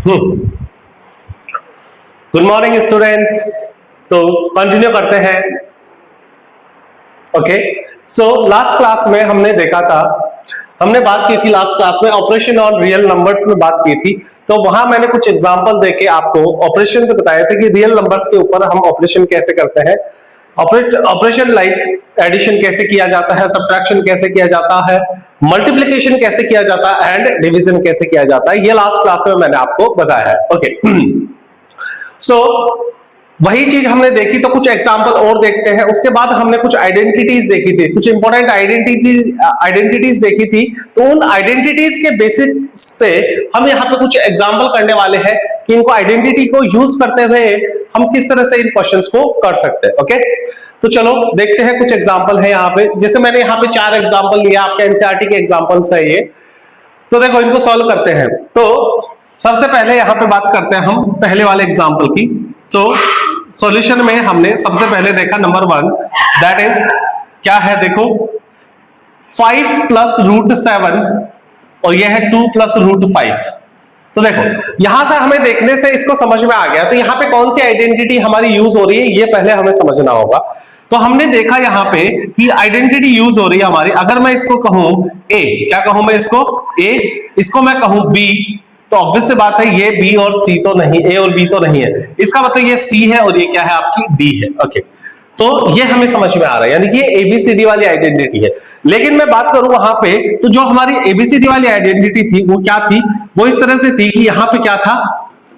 Good morning students. तो continue करते हैं। ओके, सो लास्ट क्लास में हमने देखा था, हमने बात की थी लास्ट क्लास में ऑपरेशन ऑन रियल नंबर्स में बात की थी। तो वहां मैंने कुछ एग्जांपल देके आपको ऑपरेशन से बताया था कि रियल नंबर्स के ऊपर हम ऑपरेशन कैसे करते हैं। ऑपरेशन लाइक एडिशन कैसे किया जाता है, सब्ट्रैक्शन कैसे किया जाता है, मल्टीप्लिकेशन कैसे किया जाता है एंड डिवीजन कैसे किया जाता है। ये लास्ट क्लास में मैंने आपको बताया है। ओके, सो वही चीज हमने देखी, तो कुछ एग्जांपल और देखते हैं। उसके बाद हमने कुछ आइडेंटिटीज देखी थी, कुछ इंपॉर्टेंट आइडेंटिटीज देखी थी। तो उन आइडेंटिटीज के बेसिस पे हम यहाँ पे कुछ एग्जांपल करने वाले हैं कि इनको आइडेंटिटी को यूज करते हुए हम किस तरह से इन क्वेश्चंस को कर सकते हैं। ओके, तो चलो देखते हैं। कुछ एग्जांपल है यहाँ पे, जैसे मैंने यहाँ पे 4 एग्जांपल लिया, आपके एनसीईआरटी के एग्जांपल्स है ये। तो देखो इनको सॉल्व करते हैं। तो सबसे पहले यहाँ पे बात करते हैं हम पहले वाले एग्जांपल की। तो सॉल्यूशन में हमने सबसे पहले देखा नंबर 1, दैट इज क्या है, देखो 5 प्लस रूट 7 और यह है 2 प्लस रूट 5। तो देखो यहां से हमें देखने से इसको समझ में आ गया। तो यहाँ पे कौन सी आइडेंटिटी हमारी यूज हो रही है ये पहले हमें समझना होगा। तो हमने देखा यहाँ पे कि आइडेंटिटी यूज हो रही है हमारी। अगर मैं इसको कहूं ए, क्या कहूं मैं इसको ए, इसको मैं कहूं बी, तो ऑब्वियस से बात है ये बी और सी तो नहीं, ए और बी तो नहीं है, इसका मतलब ये सी है और ये क्या है आपकी डी है। ओके, तो ये हमें समझ में आ रहा है, यानी कि ये एबीसीडी वाली आइडेंटिटी है। लेकिन मैं बात करूं वहां पे, तो जो हमारी एबीसीडी वाली आइडेंटिटी थी वो क्या थी, वो इस तरह से थी कि यहाँ पे क्या था,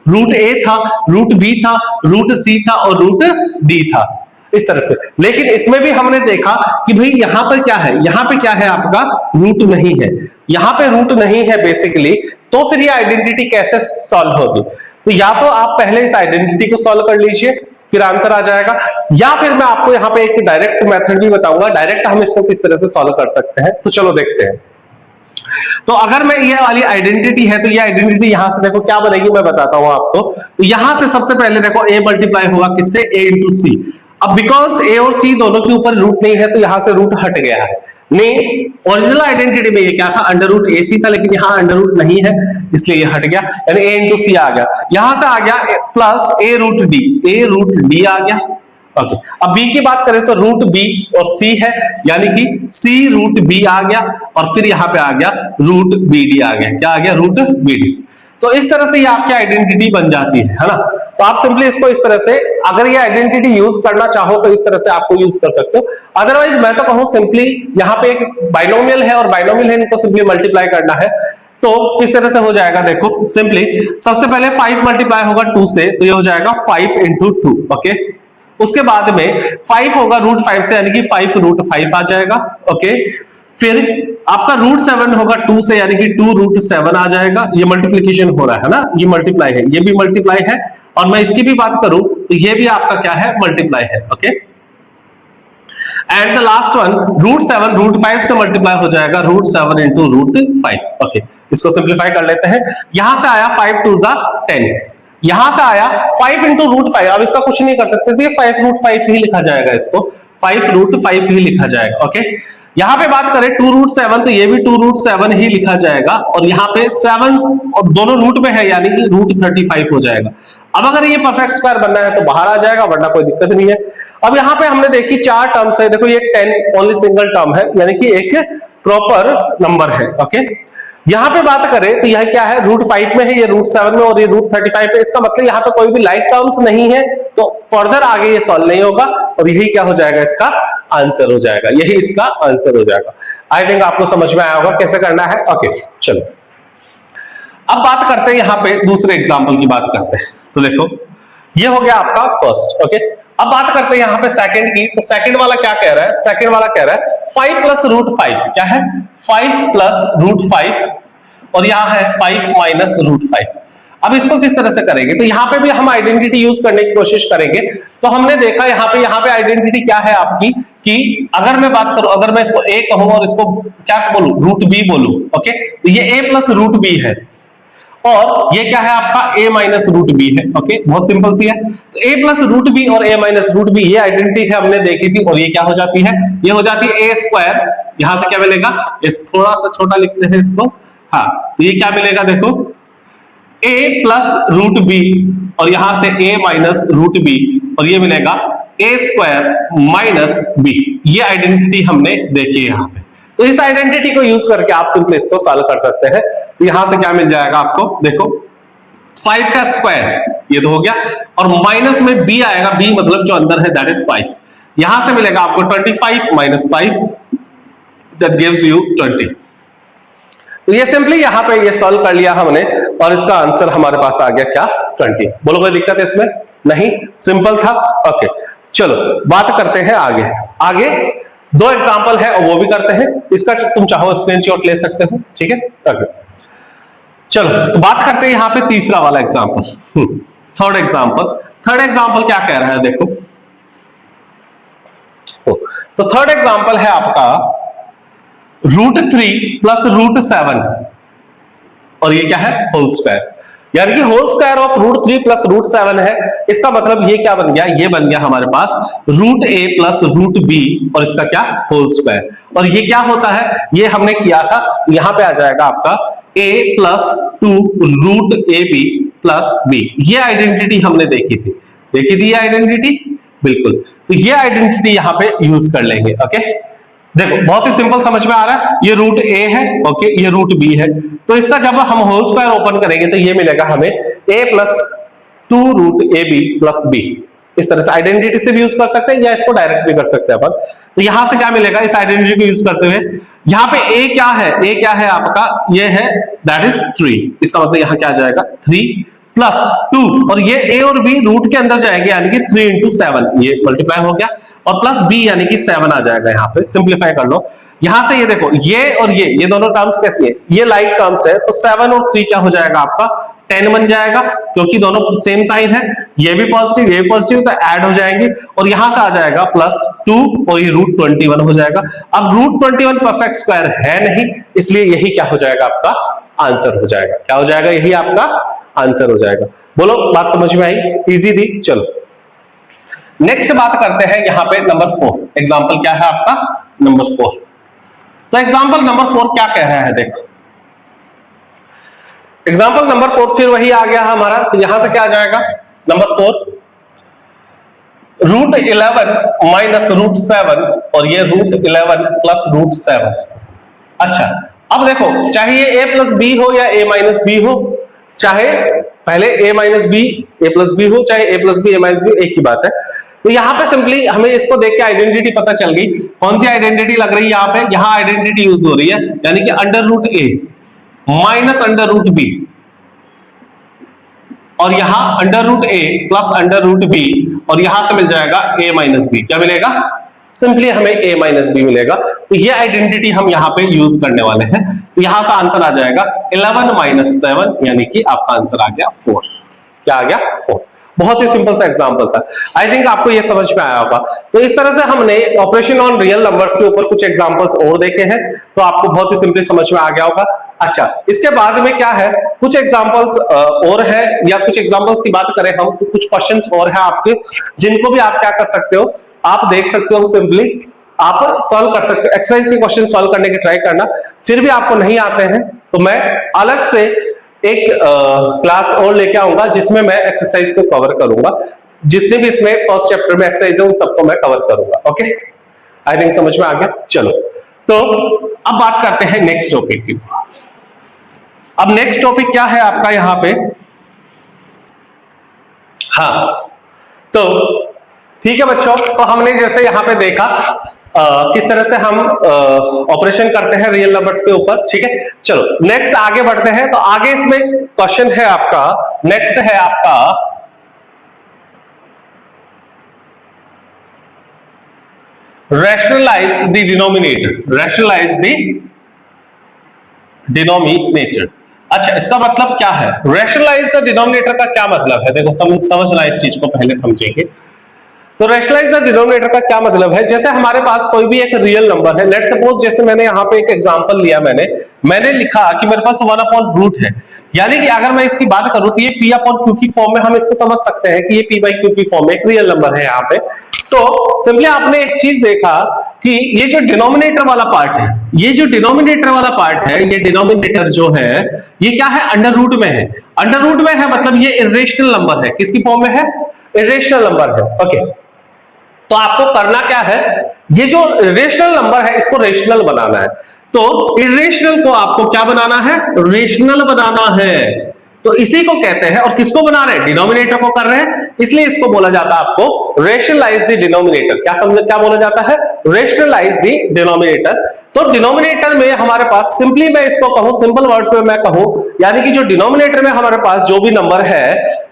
रूट ए था, रूट बी था, रूट सी था और रूट डी था, इस तरह से। लेकिन इसमें भी हमने देखा कि भाई यहां पर क्या है, यहां पे क्या है आपका रूट नहीं है, यहां पे रूट नहीं है बेसिकली। तो फिर ये आइडेंटिटी कैसे सॉल्व होगी? तो या तो आप पहले इस आइडेंटिटी को सॉल्व कर लीजिए, फिर आंसर आ जाएगा, या फिर मैं आपको यहाँ पे एक डायरेक्ट मेथड भी बताऊंगा, डायरेक्ट हम इसको किस तरह से सॉल्व कर सकते हैं। तो चलो देखते हैं। तो अगर मैं ये वाली आइडेंटिटी है, तो ये आइडेंटिटी यहां से देखो क्या बनेगी, मैं बताता हूं आपको। तो यहां से सबसे पहले देखो ए मल्टीप्लाई होगा किससे, ए इंटू सी। अब बिकॉज ए और सी दोनों के ऊपर रूट नहीं है, तो यहां से रूट हट गया है। नहीं, ओरिजिनल आइडेंटिटी में ये क्या था, अंडर रूट ए सी था, लेकिन यहाँ अंडर रूट नहीं है इसलिए ये हट गया, यानी ए इंटू सी आ गया। यहां से आ गया प्लस ए रूट डी, ए रूट डी आ गया। ओके, अब बी की बात करें तो रूट बी और सी है, यानी कि सी रूट बी आ गया, और फिर यहां पे आ गया रूट बी डी आ गया। क्या आ गया, रूट बी डी। तो इस तरह से ये आपकी आइडेंटिटी बन जाती है ना। तो आप सिंपली इसको इस तरह से, अगर ये आइडेंटिटी यूज करना चाहो तो इस तरह से आपको यूज कर सकते हो। अदरवाइज मैं तो कहूं सिंपली यहाँ पे एक बाइनोमियल है और बाइनोमियल है, इनको सिंपली मल्टीप्लाई करना है। तो किस तरह से हो जाएगा, देखो सिंपली सबसे पहले 5 मल्टीप्लाई होगा 2 से, तो ये हो जाएगा 5 इंटू 2। ओके, उसके बाद में 5 होगा रूट 5 से, यानी कि 5 रूट 5 आ जाएगा। ओके, फिर आपका रूट 7 होगा 2 से, यानी कि 2 रूट 7 आ जाएगा। ये मल्टीप्लीकेशन हो रहा है ना, ये मल्टीप्लाई है, ये भी मल्टीप्लाई है, और मैं इसकी भी बात करूं तो ये भी आपका क्या है, मल्टीप्लाई है। Okay, and the last one root 7 root 5 से मल्टीप्लाई हो जाएगा, रूट 7 इंटू रूट 5। ओके, इसको सिंप्लीफाई कर लेते हैं। यहां से आया 5 2 जा 10, यहां से आया 5 इंटू रूट 5। अब इसका कुछ नहीं कर सकते, तो ये 5 रूट 5 ही लिखा जाएगा, इसको 5 रूट 5 ही लिखा जाएगा। ओके, यहां पे बात करें 2 रूट 7, तो ये भी 2 रूट 7 ही लिखा जाएगा, और यहाँ पे 7 और दोनों रूट में है, यानी कि रूट 35 हो जाएगा। अब अगर ये परफेक्ट स्क्वायर बनना है तो बाहर आ जाएगा, वरना कोई दिक्कत नहीं है। अब यहाँ पे हमने देखी 4 टर्म्स है, देखो ये 10 ओनली सिंगल टर्म है, यानी कि एक प्रॉपर नंबर है। ओके, यहां पे बात करें तो यह क्या है, रूट 5 में है, ये रूट 7 में और ये रूट 35 पे। इसका मतलब यहाँ पे कोई भी लाइक टर्म्स नहीं है, तो फर्दर आगे ये सॉल्व नहीं होगा, और यही क्या हो जाएगा, इसका आंसर हो जाएगा, यही इसका आंसर हो जाएगा। आई थिंक आपको समझ में आया होगा कैसे करना है। ओके, चलो अब बात करते हैं यहाँ पे दूसरे एग्जाम्पल की बात करते हैं। तो देखो ये हो गया आपका फर्स्ट। ओके, अब बात करते हैं यहाँ पे सेकंड की। तो सेकंड वाला क्या कह रहा है, सेकंड वाला कह रहा है 5 प्लस रूट 5। क्या है, 5 प्लस रूट 5, और यहाँ है 5 माइनस रूट 5। अब इसको किस तरह से करेंगे, तो यहाँ पे भी हम आइडेंटिटी यूज करने की कोशिश करेंगे। तो हमने देखा यहाँ पे आइडेंटिटी क्या है आपकी, कि अगर मैं बात करूं, अगर मैं इसको a कहूं और इसको क्या बोलूं, रूट b बोलूं। ओके, तो ये a प्लस रूट b है, और ये क्या है आपका a माइनस रूट बी है। ओके, बहुत सिंपल सी है। तो a प्लस रूट बी और a माइनस रूट बी, ये आइडेंटिटी है हमने देखी थी, और ये क्या हो जाती है, ये हो जाती है a स्क्वायर। यहां से क्या मिलेगा, इस थोड़ा सा छोटा लिखते हैं इसको, हाँ, तो ये क्या मिलेगा, देखो a प्लस रूट बी और यहां से a माइनस रूट बी और ये मिलेगा a स्क्वायर माइनस बी। ये आइडेंटिटी हमने देखी है यहाँ पे। तो इस आइडेंटिटी को यूज करके आप सिंपली इसको सॉल्व कर सकते हैं। तो यहां से क्या मिल जाएगा आपको, देखो 5 का स्क्वायर ये तो हो गया और माइनस में b आएगा, b मतलब जो अंदर है दैट इज 5। यहां से मिलेगा आपको 25 माइनस 5 दैट गिव्स यू 20। तो ये सिंपली यहां पे ये सॉल्व कर लिया हमने और इसका आंसर हमारे पास आ गया क्या, 20। बोलो कोई दिक्कत है इसमें? नहीं, सिंपल था। ओके चलो बात करते हैं आगे। आगे 2 एग्जांपल है और वो भी करते हैं। इसका तुम चाहो स्क्रीनशॉट ले सकते हो, ठीक है। ओके चलो तो बात करते हैं यहां पे तीसरा वाला example, third example. Third example क्या कह रहा है देखो, तो थर्ड एग्जांपल है आपका √3 प्लस √7 और ये क्या है, होल स्क्वायर। यानी कि होल स्क्वायर ऑफ √3 प्लस √7 है। इसका मतलब ये क्या बन गया, ये बन गया हमारे पास √a प्लस √b और इसका क्या, होल स्क्वायर। और ये क्या होता है, ये हमने किया था, यहां पे आ जाएगा आपका a plus 2 √ab plus b। ये आइडेंटिटी हमने देखी थी, देखी थी ये आइडेंटिटी, बिल्कुल। तो ये आइडेंटिटी यहां पे यूज कर लेंगे। ओके देखो बहुत ही सिंपल समझ में आ रहा है। ये √a है, ओके, ये √b है। तो इसका जब हम होल स्क्वायर ओपन करेंगे तो ये मिलेगा हमें a plus 2 √ab plus b। इस तरह से आइडेंटिटी से भी यूज कर सकते हैं या इसको डायरेक्ट भी कर सकते हैं अपन। तो यहां से क्या मिलेगा, इस आइडेंटिटी को यूज करते हुए, यहां पे a क्या है, a क्या है आपका, ये है दैट इज 3। इसका मतलब यहां क्या आ जाएगा, 3 प्लस 2 और ये a और b रूट के अंदर जाएंगे यानी कि 3 into 7 ये मल्टीप्लाई हो गया और प्लस b यानी कि 7 आ जाएगा। यहाँ पे सिंप्लीफाई कर लो, यहां से ये देखो ये और ये दोनों टर्म्स कैसी है, ये लाइक टर्म्स है। तो 7 और 3 क्या हो जाएगा आपका, 10 बन जाएगा क्योंकि दोनों सेम साइन है। ये भी पॉजिटिव ये भी पॉजिटिव, तो ऐड हो जाएंगे और यहां से आ जाएगा प्लस 2 और ये √21 हो जाएगा। अब √21 परफेक्ट स्क्वायर है नहीं, इसलिए यही क्या हो जाएगा, आपका आंसर हो जाएगा। क्या हो जाएगा, यही आपका आंसर हो जाएगा। बोलो बात समझ में आई, इजी थी। चलो नेक्स्ट बात करते हैं यहां पे नंबर 4। एग्जांपल क्या है आपका, नंबर 4। तो एग्जांपल नंबर 4 क्या कह रहा है देखो, एग्जांपल नंबर 4 फिर वही आ गया हमारा। तो यहां से क्या आ जाएगा, नंबर 4 √11 माइनस √7 और ये √11 प्लस √7। अच्छा अब देखो, चाहे ये a प्लस बी हो या a माइनस बी हो, चाहे पहले a minus b a plus b हो, चाहे a plus b a minus b, एक ही बात है। तो यहां पे सिंपली हमें इसको देख के आइडेंटिटी पता चल गई। कौन सी आइडेंटिटी लग रही है यहाँ पे, यहां आइडेंटिटी यूज हो रही है यानी कि √a माइनस √b और यहां √a प्लस √b और यहां से मिल जाएगा a माइनस बी। क्या मिलेगा, सिंपली हमें a माइनस बी मिलेगा। तो ये आइडेंटिटी हम यहाँ पे यूज करने वाले हैं। तो यहां से आंसर आ जाएगा 11 माइनस 7 यानी कि आपका आंसर आ गया 4। क्या आ गया, 4। बहुत ही सिंपल सा एग्जांपल था। आई थिंक आपको ये समझ में आया होगा। तो इस तरह से हमने ऑपरेशन ऑन रियल नंबर्स के ऊपर कुछ एग्जांपल्स और देखे हैं, तो आपको बहुत ही सिंपली समझ में आ गया होगा। अच्छा इसके बाद में क्या है, कुछ एग्जांपल्स और है या कुछ एग्जांपल्स की बात करें हम, तो कुछ क्वेश्चंस और है आपके, जिनको भी आप क्या कर सकते हो, आप देख सकते हो, सिंपली आप सॉल्व कर सकते हो। एक्सरसाइज के क्वेश्चन सॉल्व करने की ट्राई करना। फिर भी आपको नहीं आते हैं तो मैं अलग से एक क्लास और लेके आऊंगा जिसमें मैं एक्सरसाइज को कवर करूंगा। जितने भी इसमें फर्स्ट चैप्टर में एक्सरसाइज है उन सबको मैं कवर करूंगा। ओके आई थिंक समझ में आ गया। चलो तो अब बात करते हैं नेक्स्ट टॉपिक की। अब नेक्स्ट टॉपिक क्या है आपका यहाँ पे, हाँ तो ठीक है बच्चों, तो हमने जैसे यहाँ पे देखा किस तरह से हम ऑपरेशन करते हैं रियल नंबर्स के ऊपर, ठीक है। चलो नेक्स्ट आगे बढ़ते हैं। तो आगे इसमें क्वेश्चन है आपका, नेक्स्ट है आपका rationalise the denominator, rationalise the denominator. अच्छा इसका मतलब क्या है, रैशनलाइज द डिनोमिनेटर का क्या मतलब है, देखो समझना इस चीज को पहले समझेंगे। तो रैशनलाइज द डिनोमिनेटर का क्या मतलब है, जैसे हमारे पास कोई भी एक रियल नंबर है, लेट सपोज जैसे मैंने यहाँ पे एक एग्जांपल लिया, मैंने लिखा कि मेरे पास 1/रूट है, यानी कि अगर मैं इसकी बात करूं तो ये p/q की फॉर्म में हम इसको समझ सकते हैं कि ये p/q की फॉर्म में एक रियल नंबर है यहाँ पे। तो सिंपली आपने एक चीज देखा कि ये जो डिनोमिनेटर वाला पार्ट है, ये जो डिनोमिनेटर वाला पार्ट है, ये डिनोमिनेटर जो है ये क्या है, अंडर रूट में है। अंडर रूट में है मतलब ये इरेशनल नंबर है, किसकी फॉर्म में है, इरेशनल नंबर है। ओके, तो आपको करना क्या है, ये जो रेशनल नंबर है इसको रेशनल बनाना है। तो इरेशनल को आपको क्या बनाना है, रेशनल बनाना है। तो इसी को कहते हैं, और किसको बना रहे हैं, डिनोमिनेटर को कर रहे हैं, इसलिए इसको बोला जाता है आपको रेशनलाइज द डिनोमिनेटर। क्या समझ, क्या बोला जाता है, रेशनलाइज द डिनोमिनेटर। तो डिनोमिनेटर में हमारे पास सिंपली मैं इसको कहूं, सिंपल वर्ड्स में मैं कहूं, यानी कि जो डिनोमिनेटर में हमारे पास जो भी नंबर है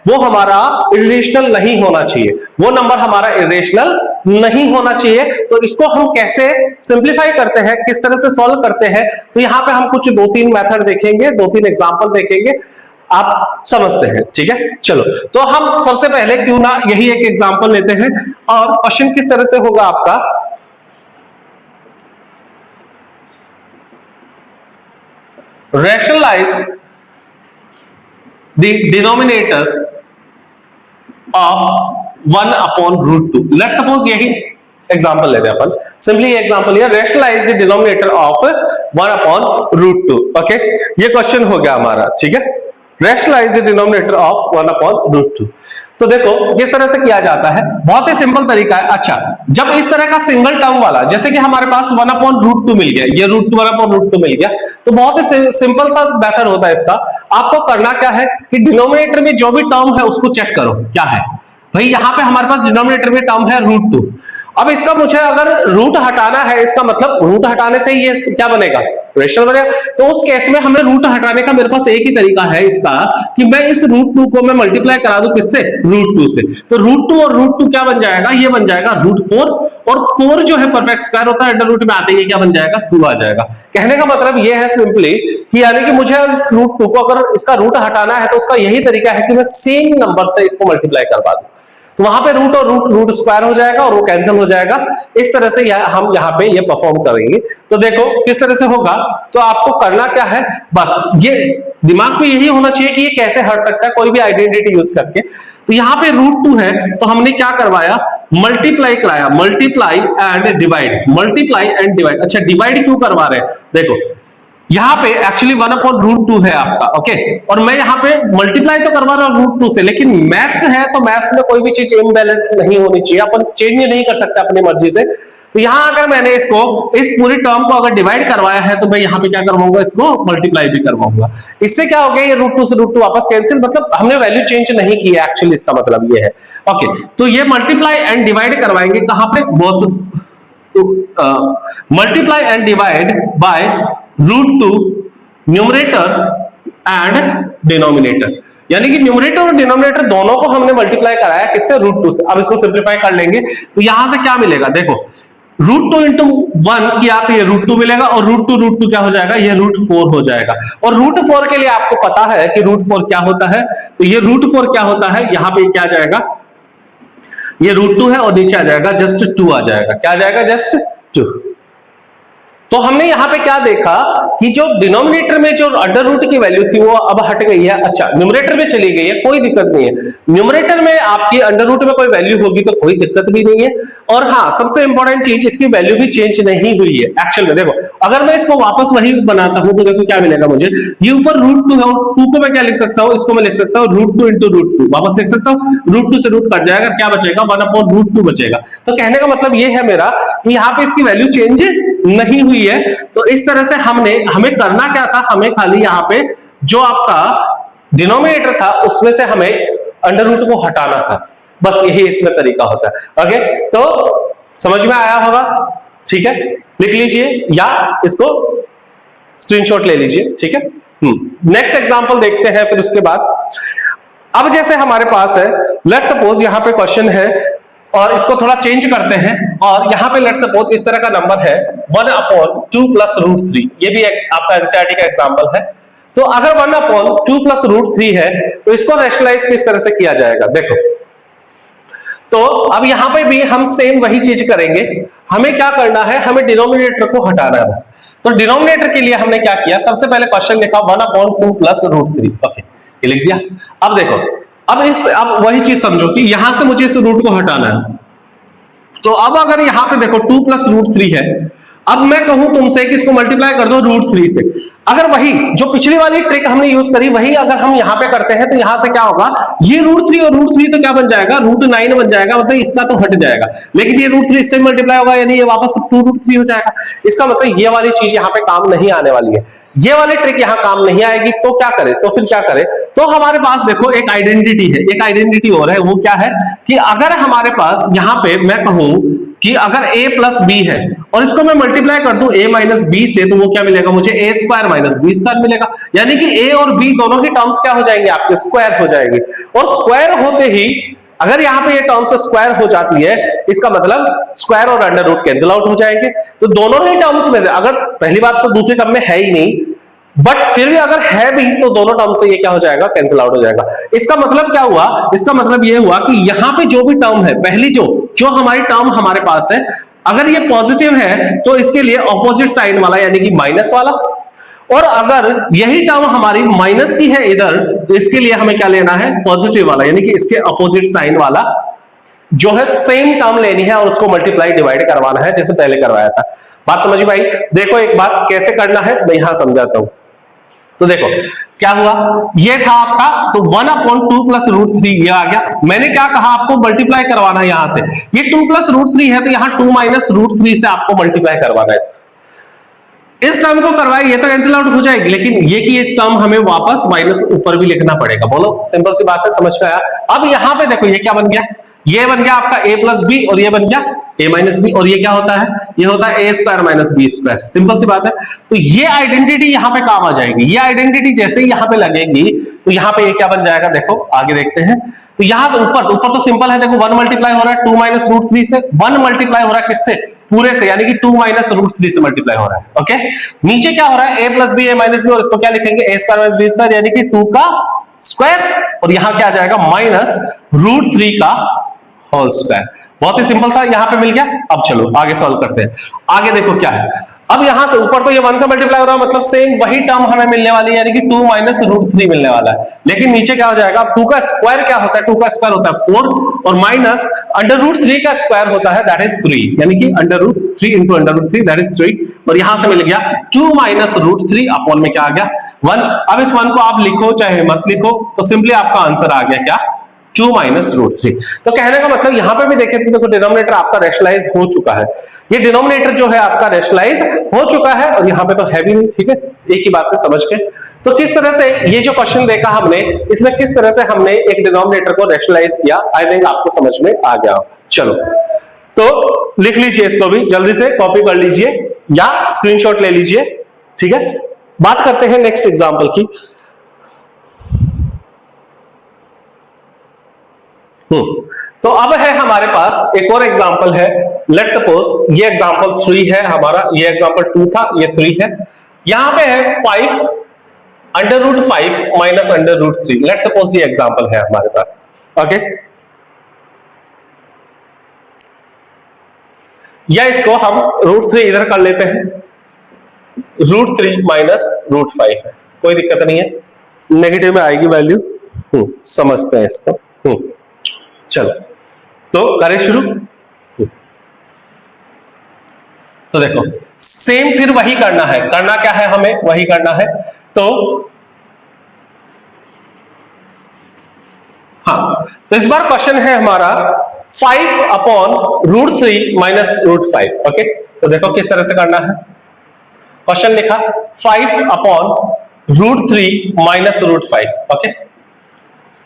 वो हमारा इरेशनल नहीं होना चाहिए, वो नंबर हमारा इरेशनल नहीं होना चाहिए। तो इसको हम कैसे सिंप्लीफाई करते हैं, किस तरह से सॉल्व करते हैं, तो यहां पे हम कुछ 2-3 मेथड देखेंगे, 2-3 एग्जांपल देखेंगे, आप समझते हैं। ठीक है, चलो तो हम सबसे पहले क्यों ना यही एक एग्जांपल लेते हैं, और क्वेश्चन किस तरह से होगा आपका, rationalize the denominator of 1/√2। Let's suppose यही एग्जांपल लेते हैं अपन, सिंपली एग्जांपल ये rationalize the denominator of 1/√2। Okay, ये क्वेश्चन हो गया हमारा। ठीक है, rationalize the denominator of 1/√2। तो देखो किस तरह से किया जाता है, बहुत ही सिंपल तरीका है। अच्छा, जब इस तरह का सिंगल टर्म वाला, जैसे कि हमारे पास 1/√2 मिल गया, ये √2 1/√2 मिल गया, तो बहुत ही सिंपल सा मेथड होता है इसका। आपको करना क्या है कि डिनोमिनेटर में जो भी टर्म है उसको चेक करो क्या है। भाई यहां पे हमारे पास डिनोमिनेटर में टर्म है √2, अब इसका मुझे अगर रूट हटाना है, इसका मतलब रूट हटाने से ये क्या बनेगा, रेशनल बनेगा। तो उस केस में हमें रूट हटाने का मेरे पास एक ही तरीका है इसका, कि मैं इस √2 को मैं मल्टीप्लाई करा दूं किससे, √2 से। तो √2 और √2 क्या बन जाएगा, ये बन जाएगा √4, और 4 जो है परफेक्ट स्क्वायर होता है, अंडर रूट में आते ही क्या बन जाएगा, 2 आ जाएगा। कहने का मतलब ये है सिंपली कि यानी कि मुझे इस √2 को अगर इसका रूट हटाना है तो उसका यही तरीका है कि मैं सेम नंबर से इसको मल्टीप्लाई करवा दूं, तो वहां पे रूट और रूट स्क्वायर हो जाएगा और वो कैंसिल हो जाएगा। इस तरह से हम यहाँ पे ये परफॉर्म करेंगे। तो देखो किस तरह से होगा, तो आपको करना क्या है, बस ये दिमाग में यही होना चाहिए कि ये कैसे हट सकता है कोई भी आइडेंटिटी यूज करके। तो यहाँ पे √2 है, तो हमने क्या करवाया, मल्टीप्लाई कराया, multiply and divide, multiply and divide. अच्छा, डिवाइड क्यों करवा रहे हैं, देखो यहां पे एक्चुअली 1/√2 है आपका, ओके, और मैं यहां पे मल्टीप्लाई तो करवा रहा हूं √2 से, लेकिन मैथ्स है तो मैथ्स में कोई भी चीज इम्बैलेंस नहीं होनी चाहिए, अपन चेंज नहीं कर सकते अपनी मर्जी से। तो यहां अगर मैंने इसको इस पूरी टर्म को अगर डिवाइड करवाया है तो मैं यहां पे क्या करवाऊंगा, इसको मल्टीप्लाई भी करवाऊंगा। इससे क्या हो गया, ये √2 से √2 वापस कैंसिल, मतलब हमने वैल्यू चेंज नहीं की है एक्चुअली, इसका मतलब ये है। ओके, तो ये मल्टीप्लाई एंड डिवाइड करवाएंगे कहां पे, multiply and divide by √2 numerator and denominator, यानी कि न्यूमरेटर और डिनोमिनेटर दोनों को हमने मल्टीप्लाई कराया किससे, √2 से। अब इसको सिंप्लीफाई कर लेंगे तो यहां से क्या मिलेगा, देखो √2 × 1 किया तो ये √2 मिलेगा, और √2 क्या हो जाएगा, ये √4 हो जाएगा। और √4 के लिए आपको पता है कि √4 क्या होता है, तो ये √4 क्या होता है, यहां पे क्या जाएगा, ये √2 है और नीचे आ जाएगा जस्ट 2 आ जाएगा, क्या आ जाएगा, जस्ट 2। तो हमने यहां पे क्या देखा कि जो डिनोमिनेटर में जो अंडर रूट की वैल्यू थी वो अब हट गई है, अच्छा न्यूमरेटर में चली गई है, कोई दिक्कत नहीं है। न्यूमरेटर में आपकी अंडर रूट में कोई वैल्यू होगी तो कोई दिक्कत भी नहीं है। और हाँ, सबसे इंपॉर्टेंट चीज, इसकी वैल्यू भी चेंज नहीं हुई है एक्चुअल में। देखो अगर मैं इसको वापस वही बनाता हूं तो देखो क्या मिलेगा मुझे, ये ऊपर √2 है, 2 को मैं क्या लिख सकता हूं, इसको मैं लिख सकता हूं √2 × √2, वापस लिख सकता हूं, √2 से रूट कट जाएगा, क्या बचेगा, 1/√2 बचेगा। तो कहने का मतलब ये है मेरा कि यहाँ पे इसकी वैल्यू चेंज नहीं हुई है। तो इस तरह से हमें करना क्या था, हमें खाली यहाँ पे जो आपका डिनोमिनेटर था उसमें से हमें अंडर रूट को हटाना था, बस यही इसमें तरीका होता है। ओके, तो समझ में आया होगा, ठीक है, लिख लीजिए या इसको स्क्रीनशॉट ले लीजिए, ठीक है। नेक्स्ट एग्जांपल देखते हैं फिर उसके बाद। अब जैसे हमारे पास है, लेट्स सपोज यहाँ पे क्वेश्चन है और इसको थोड़ा चेंज करते हैं, और यहां पे लेट्स सपोज इस तरह का नंबर है 1/2 + √3, ये भी एक आपका एनसीईआरटी का एग्जांपल है। तो अगर 1/2 + √3 है तो इसको रैशनलाइज किस तरह से किया जाएगा, देखो तो अब यहां पे भी हम सेम वही चीज करेंगे। हमें क्या करना है, हमें डिनोमिनेटर को हटाना है बस। तो डिनोमिनेटर के लिए हमने क्या किया, सबसे पहले क्वेश्चन लिखा 1/2 + √3, ओके ये लिख दिया। अब देखो अब वही चीज समझो कि यहां से मुझे इस रूट को हटाना है। तो अब अगर यहां पे देखो 2 + √3 है, अब मैं कहूं तुमसे कि इसको मल्टीप्लाई कर दो √3 से, अगर वही जो पिछली वाली ट्रिक हमने यूज करी वही अगर हम यहां पे करते हैं तो यहां से क्या होगा, ये √3 और √3 तो क्या बन जाएगा, √9 बन जाएगा, मतलब इसका तो हट जाएगा, लेकिन ये √3 इससे मल्टीप्लाई होगा यानी ये वापस 2√3 हो जाएगा। इसका मतलब ये वाली चीज यहां पे काम नहीं आने वाली है, ये वाली ट्रिक यहां काम नहीं आएगी। तो क्या करें, तो फिर क्या करें, तो हमारे पास देखो एक आइडेंटिटी है, एक आइडेंटिटी और है, वो क्या है कि अगर हमारे पास यहां पे मैं कहूं कि अगर a प्लस बी है और इसको मैं मल्टीप्लाई कर दूं a माइनस बी से, तो वो क्या मिलेगा मुझे, a square minus B square मिलेगा, यानी कि a और b दोनों की टर्म्स क्या हो जाएंगे, आपके स्क्वायर हो जाएंगे। और स्क्वायर होते ही अगर यहां पे ये टर्म्स स्क्वायर हो जाती है, इसका मतलब स्क्वायर और अंडर रूट कैंसिल आउट हो जाएंगे। तो दोनों ही टर्म्स में से अगर पहली बात तो दूसरी टर्म में है ही नहीं, बट फिर भी अगर है भी तो दोनों टर्म से ये क्या हो जाएगा, कैंसिल आउट हो जाएगा। इसका मतलब क्या हुआ, इसका मतलब ये हुआ कि यहां पे जो भी टर्म है, पहली जो हमारी टर्म हमारे पास है, अगर ये पॉजिटिव है तो इसके लिए ऑपोजिट साइन वाला यानी कि माइनस वाला, और अगर यही टर्म हमारी माइनस की है इधर, तो इसके लिए हमें क्या लेना है, पॉजिटिव वाला यानी कि इसके अपोजिट साइन वाला जो है सेम टर्म लेनी है और उसको मल्टीप्लाई डिवाइड करवाना है जैसे पहले करवाया था। बात समझ में आई? देखो एक बात कैसे करना है मैं यहां समझाता हूं। तो देखो क्या हुआ, ये था आपका, तो 1/2 प्लस √3 ये आ गया। मैंने क्या कहा, आपको मल्टीप्लाई करवाना है यहां से, ये 2 प्लस √3 है तो यहां 2 माइनस √3 से आपको मल्टीप्लाई करवाना है इसका। इस टर्म को करवाए ये तो कैंसिल आउट हो जाएगी, लेकिन ये की एक टर्म हमें वापस माइनस ऊपर भी लिखना पड़ेगा। बोलो सिंपल सी बात है, समझ में आया? अब यहां पे देखो ये क्या बन गया, ये बन गया आपका a प्लस बी और ये बन गया a माइनस बी, और ये क्या होता है, ये होता है a square minus B square. Simple सी बात है। तो ये आइडेंटिटी यहां पे काम आ जाएगी, ये आइडेंटिटी जैसे ही यहां पे लगेगी तो यहां पे ये क्या बन जाएगा, देखो आगे देखते हैं। तो यहां से ऊपर तो सिंपल है, देखो 1 मल्टीप्लाई हो रहा है 2 माइनस √3 से, 1 मल्टीप्लाई हो रहा है किससे, पूरे से, यानी कि 2 माइनस √3 से मल्टीप्लाई हो रहा है। ओके, नीचे क्या हो रहा है, a plus b a minus b, और इसको क्या लिखेंगे, a square minus B square, यानी कि 2 का स्क्वायर, और यहां क्या आ जाएगा माइनस √3 का होल स्क्वायर। बहुत ही सिंपल सा यहां पे मिल गया। अब चलो आगे सॉल्व करते हैं। आगे देखो क्या है, अब यहां से ऊपर तो ये 1 से मल्टीप्लाई हो रहा है, मतलब सेम वही टर्म हमें मिलने वाली है, यानी कि 2 माइनस √3 मिलने वाला है। लेकिन नीचे क्या हो जाएगा, 2 का स्क्वायर क्या होता है, 2 का स्क्वायर होता है 4, और माइनस अंडर√3 का स्क्वायर होता है दैट इज 3, यानी कि अंडर√3 इंटू अंडर√3 दैट इज 3, और यहां से मिल गया 2 माइनस √3 अपॉन में क्या आ गया 1। अब इस 1 को आप लिखो चाहे मत लिखो, तो सिंपली आपका आंसर आ गया क्या, 2 माइनस √3। तो कहने का मतलब यहां पे भी देखें तो देखो डिनोमिनेटर आपका रैशनलाइज हो चुका है, ये डिनोमिनेटर जो है आपका रैशनलाइज हो चुका है, और यहां पे तो है भी नहीं। ठीक है, एक ही बात है समझ के। तो किस तरह से ये जो क्वेश्चन देखा हमने, इसमें किस तरह से हमने एक डिनोमिनेटर को रैशनलाइज किया, आई थिंक आपको समझ में आ गया। चलो तो लिख लीजिए इसको भी, जल्दी से कॉपी कर लीजिए या स्क्रीनशॉट ले लीजिए। ठीक है, बात करते हैं नेक्स्ट एग्जाम्पल की। तो अब है हमारे पास एक और एग्जांपल है। लेट सपोज ये एग्जांपल 3 है हमारा, ये एग्जांपल 2 था, ये 3 है। यहां पे है 5 √5 माइनस √3। लेट सपोज ये एग्जांपल है हमारे पास। ओके, या इसको हम √3 इधर कर लेते हैं, √3 माइनस √5 है, कोई दिक्कत नहीं है, नेगेटिव में आएगी वैल्यू। समझते हैं इसको। चलो तो करें शुरू। तो देखो सेम फिर वही करना है, करना क्या है हमें, वही करना है। तो हाँ, तो इस बार क्वेश्चन है हमारा 5/√3 माइनस √5। ओके, तो देखो किस तरह से करना है। क्वेश्चन लिखा 5/√3 माइनस √5। ओके,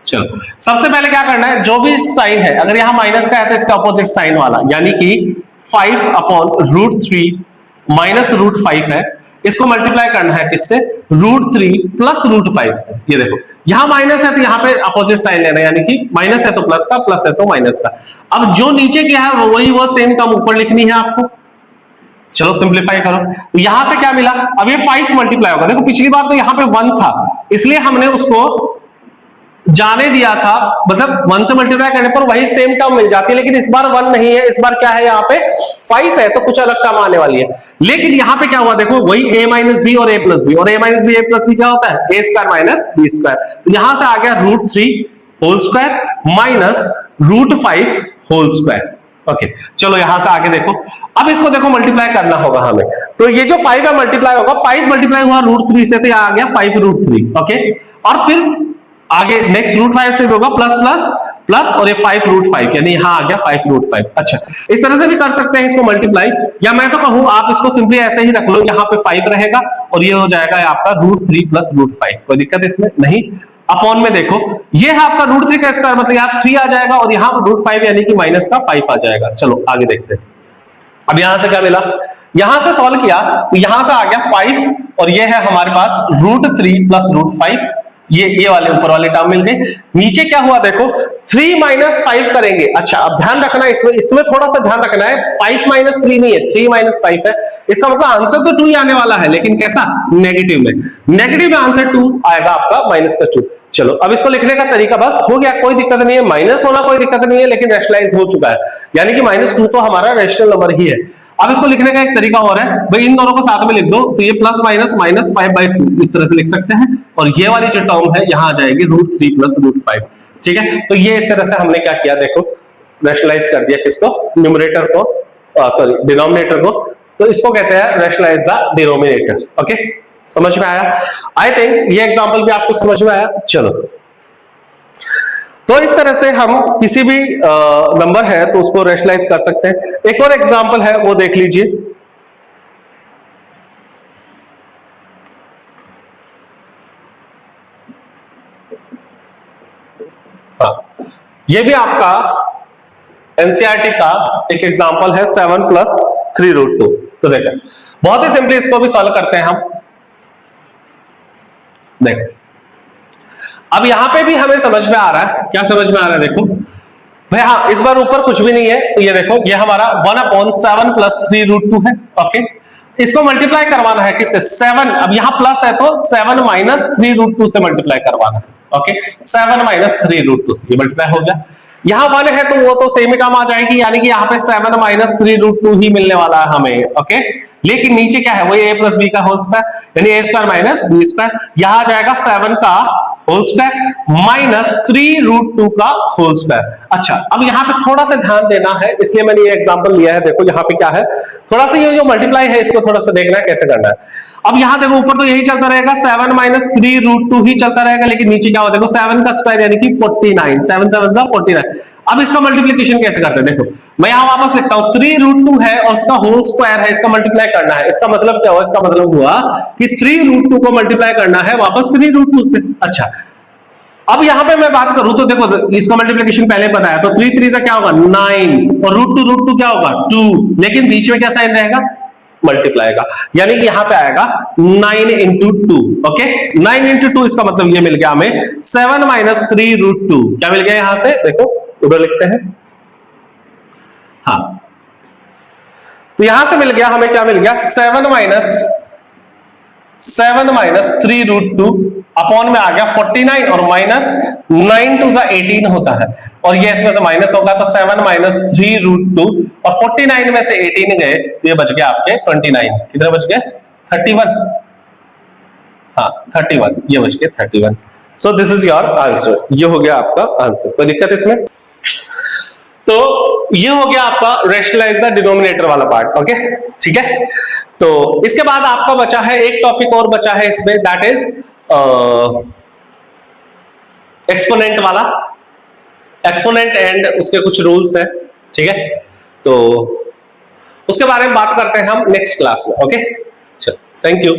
चलो सबसे पहले क्या करना है, जो भी साइन है, अगर यहां माइनस का है तो इसका अपोजिट साइन वाला, यानी कि 5/√3 माइनस √5 है, इसको मल्टीप्लाई करना है किससे, √3 प्लस √5 से। ये देखो यहां माइनस है तो यहां पे अपोजिट साइन लेना है, यानी कि माइनस है तो प्लस का, प्लस है तो माइनस का। अब जो नीचे क्या है वही वो सेम टर्म ऊपर लिखनी है आपको। चलो सिंप्लीफाई करो, यहां से क्या मिला, अब ये 5 मल्टीप्लाई होगा। देखो पिछली बार तो यहां पे 1 था, इसलिए हमने उसको जाने दिया था, मतलब 1 से मल्टीप्लाई करने पर वही सेम टर्म मिल जाती है, लेकिन इस बार 1 नहीं है, इस बार क्या है, यहाँ पे 5 है, तो कुछ अलग टर्म आने वाली है। लेकिन यहाँ पे क्या हुआ, देखो वही a माइनस बी और a प्लस बी, और a minus b a plus b क्या होता है, a square minus B square. तो यहां से आ गया √3 whole square minus √5 whole square. Okay चलो यहां से आगे देखो, अब इसको देखो मल्टीप्लाई करना होगा हमें, तो ये जो 5 है मल्टीप्लाई होगा, 5 मल्टीप्लाई हुआ √3 से, तो यह आ गया 5√3। ओके, और फिर आगे नेक्स्ट √5 से होगा प्लस प्लस प्लस, और ये 5√5 यानी यहां आ गया 5√5। अच्छा, इस तरह से भी कर सकते हैं इसको मल्टीप्लाई, या मैं तो कहूं आप इसको सिंपली ऐसे ही रख लो, यहाँ पे 5 रहेगा और ये हो जाएगा आपका √3 + √5। कोई दिक्कत इसमें नहीं। अपॉन में देखो, ये है आपका √3 का स्क्वायर, मतलब यहाँ 3 आ जाएगा और यहाँ √5 यानी कि माइनस का 5 आ जाएगा। चलो आगे देखते हैं। अब यहां से क्या मिला, यहां से सॉल्व किया तो यहां से आ गया 5, और ये है हमारे पास √3 + √5, ये वाले ऊपर वाले टर्म मिल गए। नीचे क्या हुआ देखो, 3 - 5 करेंगे। अच्छा, अब ध्यान रखना इसमें थोड़ा सा ध्यान रखना है, 5 - 3 नहीं है, 3 - 5 है। इसका मतलब आंसर तो 2 ही आने वाला है, लेकिन कैसा, नेगेटिव में। नेगेटिव में आंसर 2 आएगा आपका, -2। चलो अब इसको लिखने का तरीका बस हो गया, कोई दिक्कत नहीं है, माइनस होना कोई दिक्कत नहीं है, लेकिन रैशनलाइज हो चुका है, यानी कि -2 तो हमारा रैशनल नंबर ही है। अब इसको लिखने का एक तरीका और है भाई, इन दोनों को साथ में लिख दो, तो ये प्लस माइनस -5/2 इस तरह से लिख सकते हैं, और ये वाली जो टर्म है यहां आ जाएगी √3 + √5। ठीक है, तो ये इस तरह से हमने क्या किया देखो, रैशनलाइज कर दिया किसको, न्यूमरेटर को, सॉरी डिनोमिनेटर को, तो इसको कहते हैं रैशनलाइज द डिनोमिनेटर। ओके, समझ में आया? आई थिंक ये एग्जांपल भी आपको समझ में आया। चलो, तो इस तरह से हम किसी भी नंबर है तो उसको रैशनलाइज कर सकते हैं। एक और एग्जांपल है, वो देख लीजिए। हाँ, ये भी आपका एनसीईआरटी का एक एग्जांपल है, 7 + 3√2। तो देखो बहुत ही सिंपली इसको भी सॉल्व करते हैं हम। देखो अब यहां पे भी हमें समझ में आ रहा है, क्या समझ में आ रहा है देखो भाई, हाँ इस बार ऊपर कुछ भी नहीं है, तो ये देखो ये हमारा 1/7 + 3√2 है। ओके, इसको मल्टीप्लाई करवाना है किससे, 7, अब यहां प्लस है तो 7 - 3√2 से मल्टीप्लाई करवाना है। ओके, 7 - 3√2 से ये मल्टीप्लाई हो गया। यहां 1 है तो वो तो सेम ही काम आ जाएगी, यानी कि यहाँ पे 7 - 3√2 ही मिलने वाला है हमें। ओके, लेकिन नीचे क्या है, वही a + b का होल स्क्वायर, यानी a² - b², यहां आ जाएगा 7 का होल स्क्वायर -3√2 का होल स्क्वायर। अच्छा, अब यहाँ पे थोड़ा सा ध्यान देना है, इसलिए मैंने ये एग्जांपल लिया है। देखो यहाँ पे क्या है, थोड़ा सा ये जो मल्टीप्लाई है इसको थोड़ा सा देखना है कैसे करना है। अब यहाँ देखो ऊपर तो यही चलता रहेगा, 7 - 3√2 ही चलता रहेगा, लेकिन नीचे क्या होगा देखो, 7 का स्क्वायर यानी कि 49, 7 × 7 = 49। अब इसका मल्टीप्लिकेशन कैसे करते हैं, देखो मैं यहां वापस लिखता हूं, 3√2 है और उसका होल स्क्वायर है, इसका मल्टीप्लाई करना है। इसका मतलब क्या हुआ, इसका मतलब हुआ कि 3√2 को मल्टीप्लाई करना है वापस 3√2 से। अच्छा, अब यहां पे मैं बात करूं तो देखो इसका मल्टीप्लिकेशन पहले पता है, तो 3 3 से क्या होगा 9, और √2 क्या होगा 2, लेकिन बीच में क्या साइन रहेगा, मल्टीप्लाई का, यानी कि यहां पे आएगा 9 × 2। ओके, 9 × 2 इसका मतलब ये मिल गया हमें 7 - 3√2। क्या मिल गया यहां से, देखो उधर लिखते हैं। हाँ, तो यहां से मिल गया हमें, क्या मिल गया, 7 - 3√2 अपॉन में आ गया 49, और -9 × 2 = 18 होता है, और ये इसमें से माइनस होगा, तो 7 - 3√2, और 49 में से 18 गए, ये बच गया आपके 29। कितने बच गए, 31। हाँ 31, ये बच गए 31। So this is your answer, ये हो गया आपका आंसर। कोई दिक्कत इसमें? तो ये हो गया आपका रैशनलाइज द डिनोमिनेटर वाला पार्ट। ओके, ठीक है। तो इसके बाद आपका बचा है एक टॉपिक और बचा है इसमें, दैट इज एक्सपोनेंट वाला, एक्सपोनेंट एंड उसके कुछ रूल्स हैं। ठीक है, तो उसके बारे में बात करते हैं हम नेक्स्ट क्लास में। ओके, चलो, थैंक यू।